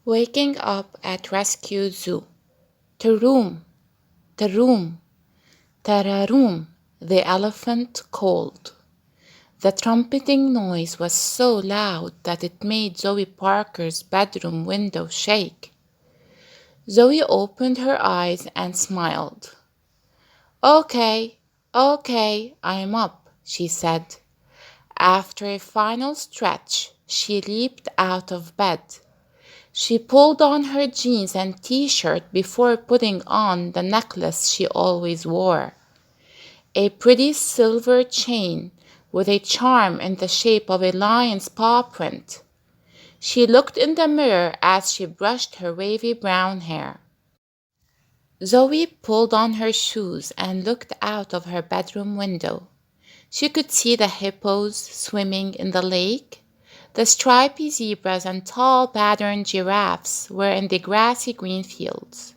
Waking up at rescue zoo. Taroom, taroom, tararoom, the elephant called. The trumpeting noise was so loud that it made Zoe Parker's bedroom window shake. Zoe opened her eyes and smiled. Okay, okay, I'm up, she said. After a final stretch, she leaped out of bed. She pulled on her jeans and t-shirt before putting on the necklace she always wore. A pretty silver chain with a charm in the shape of a lion's paw print. She looked in the mirror as she brushed her wavy brown hair. Zoe pulled on her shoes and looked out of her bedroom window. She could see the hippos swimming in the lake. The stripy zebras and tall patterned giraffes were in the grassy green fields.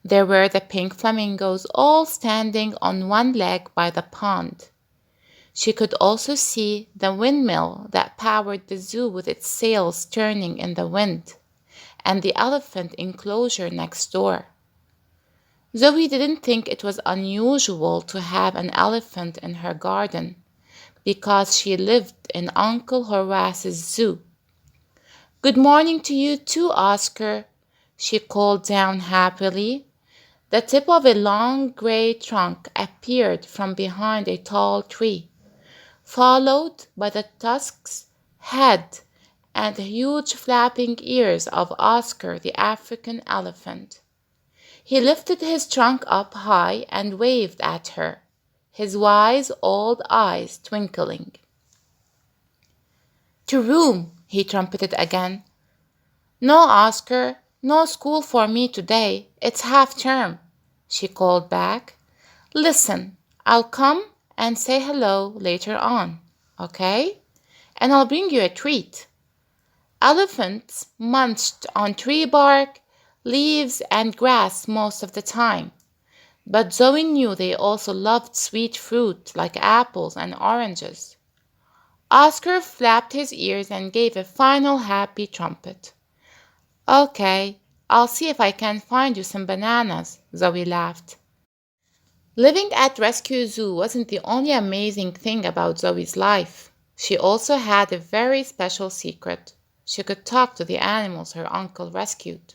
There were the pink flamingos all standing on one leg by the pond. She could also see the windmill that powered the zoo with its sails turning in the wind, and the elephant enclosure next door. Zoe didn't think it was unusual to have an elephant in her garden, because she lived in Uncle Horace's zoo. Good morning to you too, Oscar, she called down happily. The tip of a long gray trunk appeared from behind a tall tree, followed by the tusks, head, and the huge flapping ears of Oscar the African elephant. He lifted his trunk up high and waved at her, his wise old eyes twinkling. To room, he trumpeted again. No, Oscar, no school for me today. It's half term, she called back. Listen, I'll come and say hello later on, okay? And I'll bring you a treat. Elephants munched on tree bark, leaves, and grass most of the time, but Zoe knew they also loved sweet fruit like apples and oranges. Oscar flapped his ears and gave a final happy trumpet. Okay, I'll see if I can find you some bananas, Zoe laughed. Living at Rescue Zoo wasn't the only amazing thing about Zoe's life. She also had a very special secret. She could talk to the animals her uncle rescued.